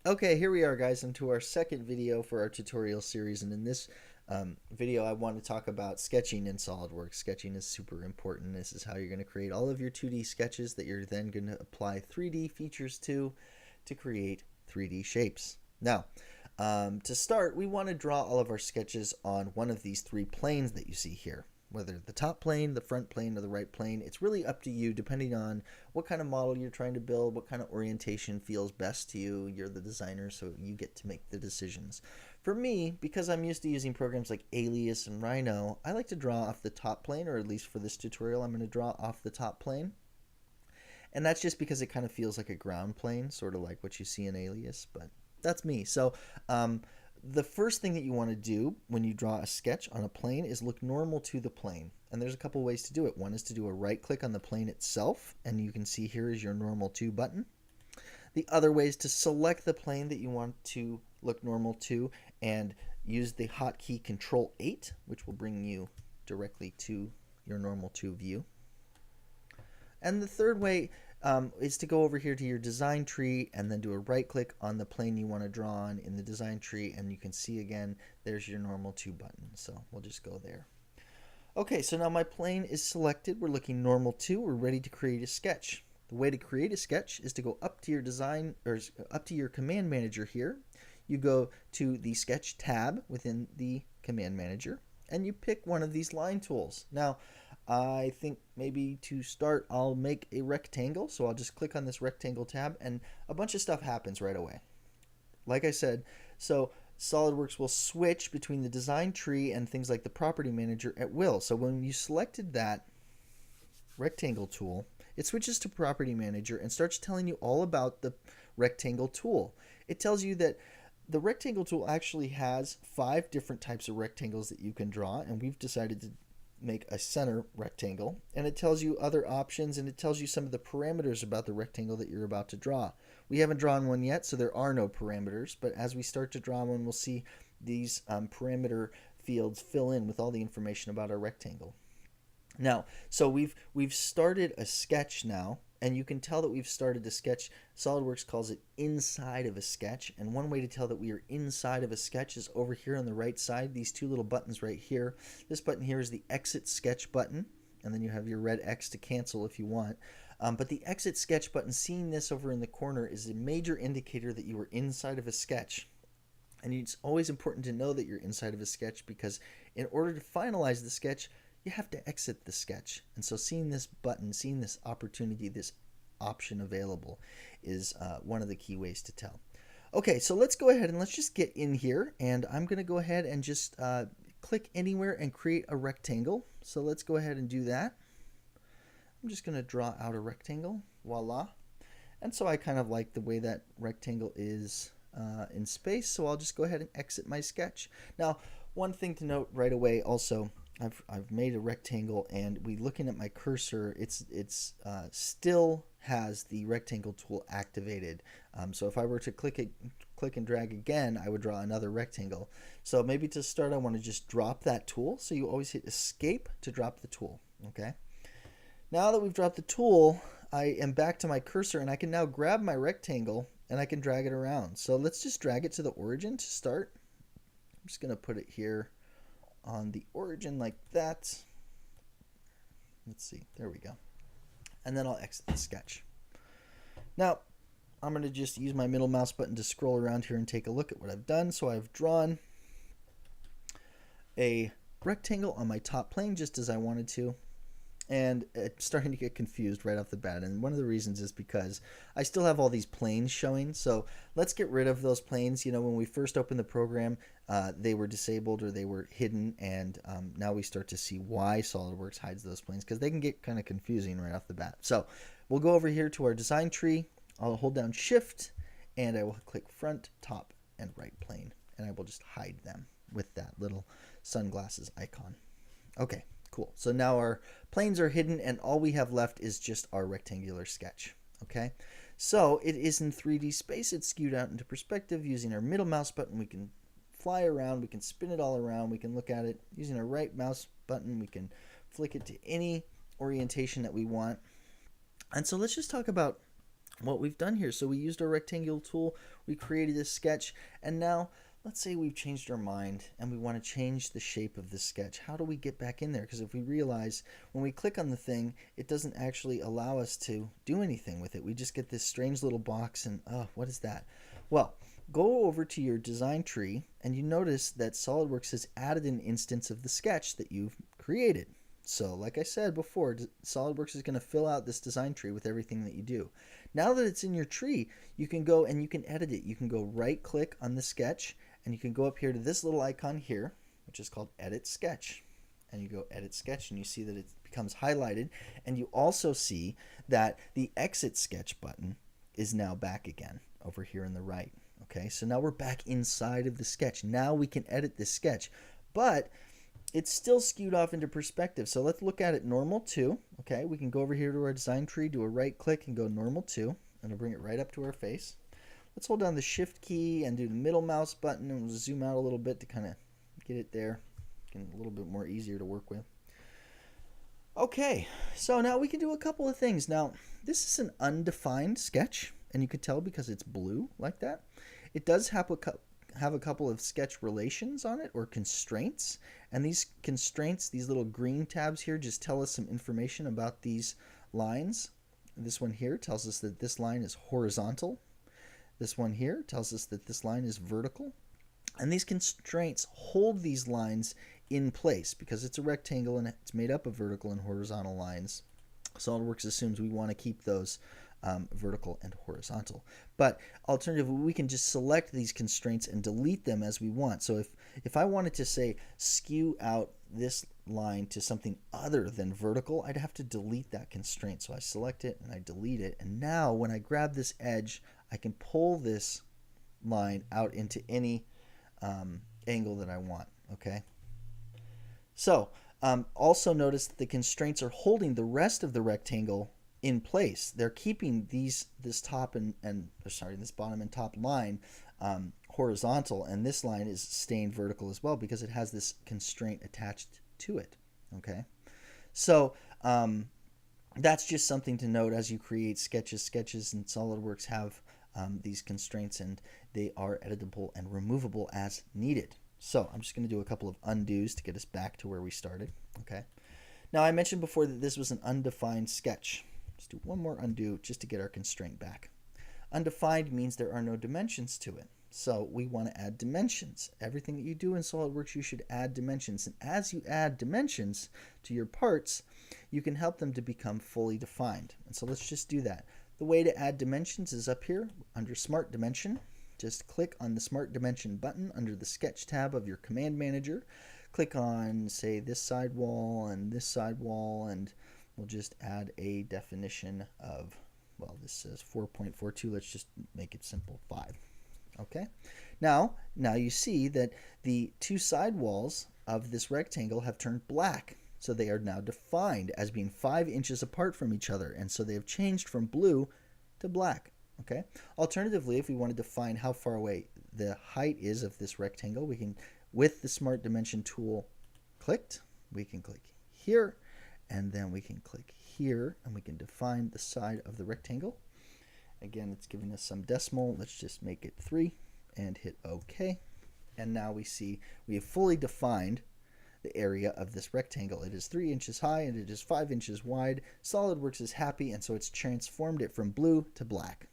Okay, here we are, guys, into our second video for our tutorial series. And in this video, I want to talk about sketching in SolidWorks. Sketching is super important. This is how you're going to create all of your 2D sketches that you're then going to apply 3D features to create 3D shapes. Now, to start, we want to draw all of our sketches on one of these three planes that you see here. Whether the top plane, the front plane, or the right plane, it's really up to you depending on what kind of model you're trying to build, what kind of orientation feels best to you. You're the designer, so you get to make the decisions. For me, because I'm used to using programs like Alias and Rhino, I like to draw off the top plane, or at least for this tutorial, I'm going to draw off the top plane. And that's just because it kind of feels like a ground plane, sort of like what you see in Alias, but that's me. So the first thing that you want to do when you draw a sketch on a plane is look normal to the plane. And there's a couple ways to do it. One is to do a right click on the plane itself, and you can see here is your normal to button. The other way is to select the plane that you want to look normal to and use the hotkey Control 8, which will bring you directly to your normal to view. And the third way is to go over here to your design tree and then do a right click on the plane you want to draw on in the design tree, and you can see again there's your normal to button. So we'll just go there. Okay, so now my plane is selected. We're looking normal to. We're ready to create a sketch. The way to create a sketch is to go up to your design, or up to your command manager here. You go to the sketch tab within the command manager and you pick one of these line tools. Now, I think maybe to start I'll make a rectangle, so I'll just click on this rectangle tab and a bunch of stuff happens right away. Like I said, so SolidWorks will switch between the design tree and things like the property manager at will. So when you selected that rectangle tool, it switches to property manager and starts telling you all about the rectangle tool. It tells you that the rectangle tool actually has 5 different types of rectangles that you can draw, and we've decided to make a center rectangle, and it tells you other options, and it tells you some of the parameters about the rectangle that you're about to draw. We haven't drawn one yet, so there are no parameters, but as we start to draw one, we'll see these parameter fields fill in with all the information about our rectangle. Now, so we've started a sketch now, and you can tell that we've started a sketch. SolidWorks calls it inside of a sketch, and one way to tell that we are inside of a sketch is over here on the right side, these two little buttons right here. This button here is the exit sketch button, and then you have your red X to cancel if you want. But the exit sketch button, seeing this over in the corner, is a major indicator that you are inside of a sketch. And it's always important to know that you're inside of a sketch, because in order to finalize the sketch, you have to exit the sketch. And so seeing this button, seeing this opportunity, this option available is one of the key ways to tell. Okay, so let's go ahead and let's just get in here, and I'm going to go ahead and just click anywhere and create a rectangle. So let's go ahead and do that. I'm just going to draw out a rectangle. Voila. And so I kind of like the way that rectangle is in space, so I'll just go ahead and exit my sketch. Now, one thing to note right away also, I've made a rectangle, and looking at my cursor, it's still has the rectangle tool activated. So if I were to click and drag again, I would draw another rectangle. So maybe to start, I want to just drop that tool. So you always hit escape to drop the tool. Okay. Now that we've dropped the tool, I am back to my cursor, and I can now grab my rectangle and I can drag it around. So let's just drag it to the origin to start. I'm just going to put it here on the origin like that. Let's see, there we go. And then I'll exit the sketch. Now, I'm going to just use my middle mouse button to scroll around here and take a look at what I've done. So I've drawn a rectangle on my top plane just as I wanted to. And it's starting to get confused right off the bat, and one of the reasons is because I still have all these planes showing. So let's get rid of those planes. You know, when we first opened the program, they were disabled or they were hidden, and now we start to see why SolidWorks hides those planes, because they can get kind of confusing right off the bat. So we'll go over here to our design tree. I'll hold down Shift, and I will click front, top, and right plane, and I will just hide them with that little sunglasses icon. Okay. Cool. So now our planes are hidden, and all we have left is just our rectangular sketch. Okay. So it is in 3D space. It's skewed out into perspective. Using our middle mouse button, we can fly around. We can spin it all around. We can look at it. Using our right mouse button, we can flick it to any orientation that we want. And so let's just talk about what we've done here. So we used our rectangular tool, we created a sketch, and now let's say we've changed our mind and we want to change the shape of this sketch. How do we get back in there? Because if we realize when we click on the thing, it doesn't actually allow us to do anything with it. We just get this strange little box and, oh, what is that? Well, go over to your design tree and you notice that SolidWorks has added an instance of the sketch that you've created. So like I said before, SolidWorks is going to fill out this design tree with everything that you do. Now that it's in your tree, you can go and you can edit it. You can go right click on the sketch and you can go up here to this little icon here, which is called Edit Sketch. And you go Edit Sketch and you see that it becomes highlighted. And you also see that the Exit Sketch button is now back again over here on the right. Okay, so now we're back inside of the sketch. Now we can edit this sketch, but it's still skewed off into perspective. So let's look at it normal 2. Okay, we can go over here to our design tree, do a right click and go normal 2, and it'll bring it right up to our face. Let's hold down the shift key and do the middle mouse button, and we'll zoom out a little bit to kind of get it there. Get a little bit more easier to work with. Okay, so now we can do a couple of things. Now, this is an undefined sketch, and you could tell because it's blue like that. It does have a couple of sketch relations on it, or constraints, and these constraints, these little green tabs here, just tell us some information about these lines. This one here tells us that this line is horizontal. This one here tells us that this line is vertical. And these constraints hold these lines in place because it's a rectangle and it's made up of vertical and horizontal lines. SolidWorks assumes we want to keep those vertical and horizontal. But alternatively, we can just select these constraints and delete them as we want. So if I wanted to say skew out this line to something other than vertical, I'd have to delete that constraint. So I select it and I delete it. And now when I grab this edge, I can pull this line out into any angle that I want. Okay. So also notice that the constraints are holding the rest of the rectangle in place. They're keeping this bottom and top line horizontal, and this line is staying vertical as well because it has this constraint attached to it. Okay, so that's just something to note as you create sketches. Sketches in SolidWorks have these constraints, and they are editable and removable as needed. So I'm just going to do a couple of undos to get us back to where we started. Okay. Now I mentioned before that this was an undefined sketch. Let's do one more undo just to get our constraint back. Undefined means there are no dimensions to it. So we want to add dimensions. Everything that you do in SolidWorks, you should add dimensions. And as you add dimensions to your parts, you can help them to become fully defined. And so let's just do that. The way to add dimensions is up here under Smart Dimension. Just click on the Smart Dimension button under the Sketch tab of your Command Manager. Click on, say, this side wall, and we'll just add a definition of, well, this says 4.42. Let's just make it simple, 5. Okay. Now you see that the two side walls of this rectangle have turned black. So they are now defined as being 5 inches apart from each other. And so they have changed from blue to black. Okay. Alternatively, if we want to define how far away the height is of this rectangle, we can, with the Smart Dimension tool clicked, we can click here, and then we can click here, and we can define the side of the rectangle. Again, it's giving us some decimal. Let's just make it 3 and hit OK. And now we see we have fully defined the area of this rectangle. It is 3 inches high and it is 5 inches wide. SolidWorks is happy, and so it's transformed it from blue to black.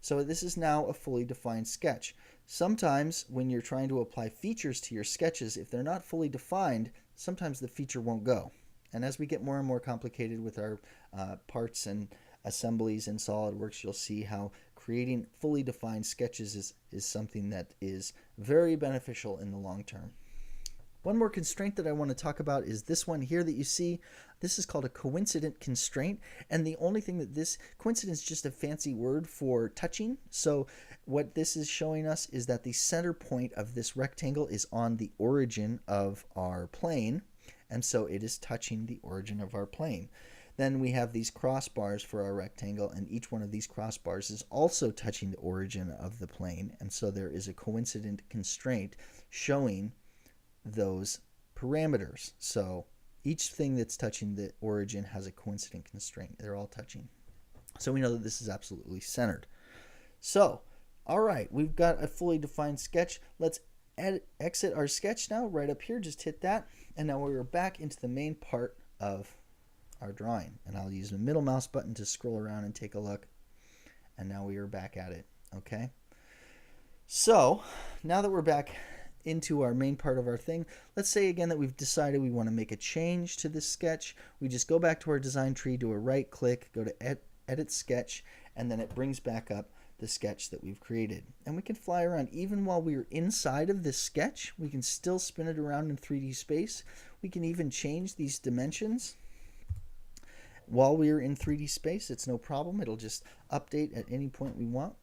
So this is now a fully defined sketch. Sometimes when you're trying to apply features to your sketches, if they're not fully defined, sometimes the feature won't go. And as we get more and more complicated with our parts and assemblies in SolidWorks, you'll see how creating fully defined sketches is something that is very beneficial in the long term. One more constraint that I want to talk about is this one here that you see. This is called a coincident constraint, and the only thing that this coincidence is just a fancy word for touching. So what this is showing us is that the center point of this rectangle is on the origin of our plane, and so it is touching the origin of our plane. Then we have these crossbars for our rectangle, and each one of these crossbars is also touching the origin of the plane, and so there is a coincident constraint showing those parameters. So each thing that's touching the origin has a coincident constraint. They're all touching. So we know that this is absolutely centered. So, all right, we've got a fully defined sketch. Let's exit our sketch now, right up here. Just hit that. And now we're back into the main part of our drawing. And I'll use the middle mouse button to scroll around and take a look. And now we are back at it, okay? So, now that we're back into our main part of our thing, let's say again that we've decided we want to make a change to this sketch. We just go back to our design tree, do a right click, go to edit sketch, and then it brings back up the sketch that we've created. And we can fly around. Even while we're inside of this sketch, we can still spin it around in 3D space. We can even change these dimensions while we're in 3D space. It's no problem. It'll just update at any point we want.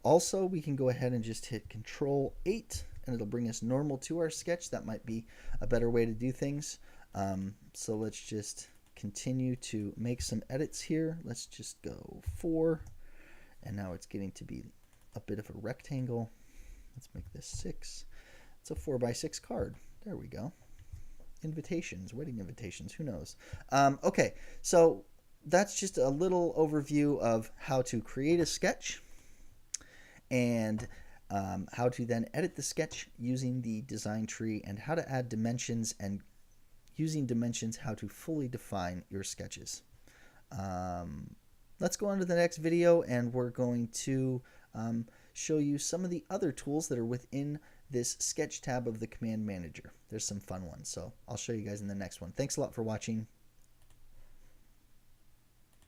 Also, we can go ahead and just hit Control 8 and it'll bring us normal to our sketch. That might be a better way to do things. So let's just continue to make some edits here. Let's just go 4. And now it's getting to be a bit of a rectangle. Let's make this 6. It's a 4x6 card. There we go. Invitations, wedding invitations, who knows? Okay, so that's just a little overview of how to create a sketch and how to then edit the sketch using the design tree, and how to add dimensions, and using dimensions how to fully define your sketches. Let's go on to the next video, and we're going to show you some of the other tools that are within this sketch tab of the command manager. There's some fun ones, so I'll show you guys in the next one. Thanks a lot for watching.